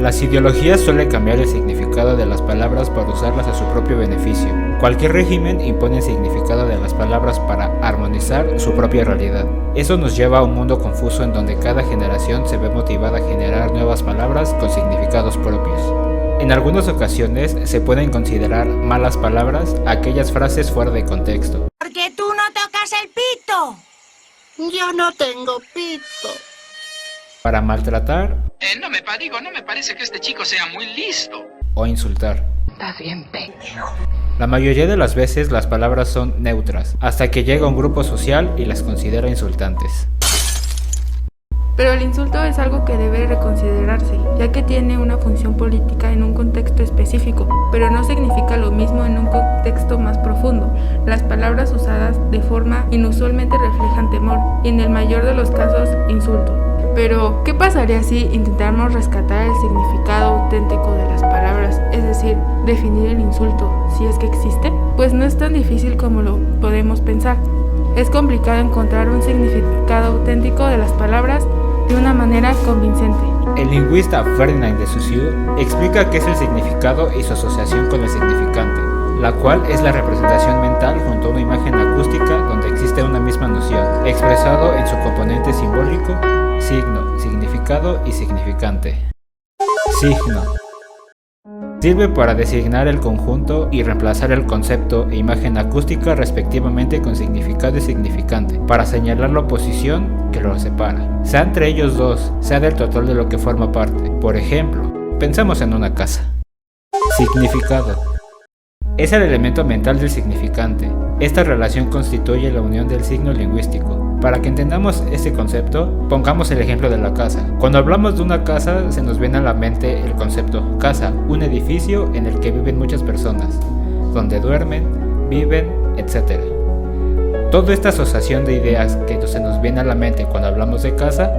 Las ideologías suelen cambiar el significado de las palabras para usarlas a su propio beneficio. Cualquier régimen impone el significado de las palabras para armonizar su propia realidad. Eso nos lleva a un mundo confuso en donde cada generación se ve motivada a generar nuevas palabras con significados propios. En algunas ocasiones se pueden considerar malas palabras aquellas frases fuera de contexto. Porque tú no tocas el pito. Yo no tengo pito. Para maltratar No me parece que este chico sea muy listo. o insultar. Estás bien pendejo. La mayoría de las veces las palabras son neutras, hasta que llega un grupo social y las considera insultantes. Pero el insulto es algo que debe reconsiderarse, ya que tiene una función política en un contexto específico, pero no significa lo mismo en un contexto más profundo. Las palabras usadas de forma inusualmente reflejan temor, y en el mayor de los casos, insulto. Pero, ¿qué pasaría si intentáramos rescatar el significado auténtico de las palabras, es decir, definir el insulto, si es que existe? Pues no es tan difícil como lo podemos pensar. Es complicado encontrar un significado auténtico de las palabras de una manera convincente. El lingüista Ferdinand de Saussure explica qué es el significado y su asociación con el significante, la cual es la representación mental junto a una imagen acústica donde existe una misma noción, expresado en su componente simbólico, signo, significado y significante. Signo. Sirve para designar el conjunto y reemplazar el concepto e imagen acústica respectivamente con significado y significante, para señalar la oposición que los separa, sea entre ellos dos, sea del total de lo que forma parte. Por ejemplo, pensamos en una casa. Significado. Es el elemento mental del significante. Esta relación constituye la unión del signo lingüístico. Para que entendamos este concepto, pongamos el ejemplo de la casa. Cuando hablamos de una casa, se nos viene a la mente el concepto casa, un edificio en el que viven muchas personas, donde duermen, viven, etc. Toda esta asociación de ideas que se nos viene a la mente cuando hablamos de casa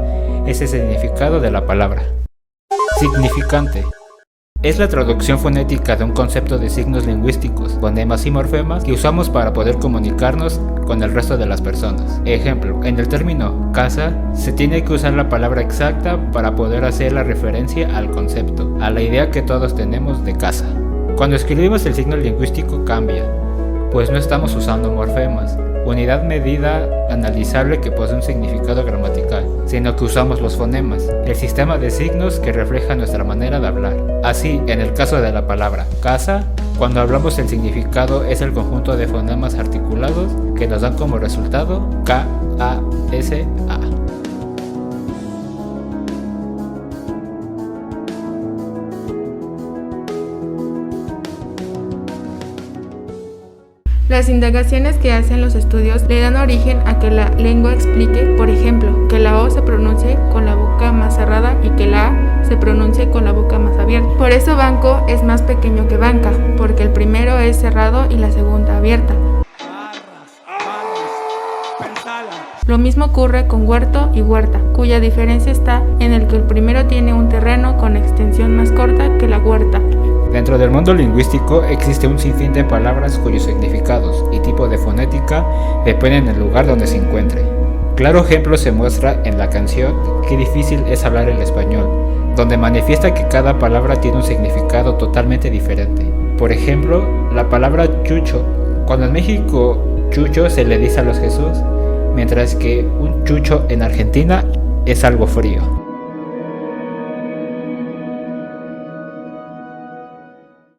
es el significado de la palabra. Significante. Es la traducción fonética de un concepto de signos lingüísticos, fonemas y morfemas que usamos para poder comunicarnos con el resto de las personas. Ejemplo, en el término casa se tiene que usar la palabra exacta para poder hacer la referencia al concepto, a la idea que todos tenemos de casa. Cuando escribimos el signo lingüístico cambia, pues no estamos usando morfemas, unidad medida analizable que posee un significado gramatical, sino que usamos los fonemas, el sistema de signos que refleja nuestra manera de hablar. Así, en el caso de la palabra casa, cuando hablamos el significado es el conjunto de fonemas articulados que nos dan como resultado K-A-S-A. Las indagaciones que hacen los estudios le dan origen a que la lengua explique, por ejemplo, que la O se pronuncie con la boca más cerrada y que la A se pronuncie con la boca más abierta. Por eso banco es más pequeño que banca, porque el primero es cerrado y la segunda abierta. Lo mismo ocurre con huerto y huerta, cuya diferencia está en el que el primero tiene un terreno con extensión más corta que la huerta. Dentro del mundo lingüístico existe un sinfín de palabras cuyos significados y tipo de fonética dependen del lugar donde se encuentre. Claro ejemplo se muestra en la canción Qué difícil es hablar el español, donde manifiesta que cada palabra tiene un significado totalmente diferente. Por ejemplo, la palabra chucho. Cuando en México chucho se le dice a los Jesús, mientras que un chucho en Argentina es algo frío.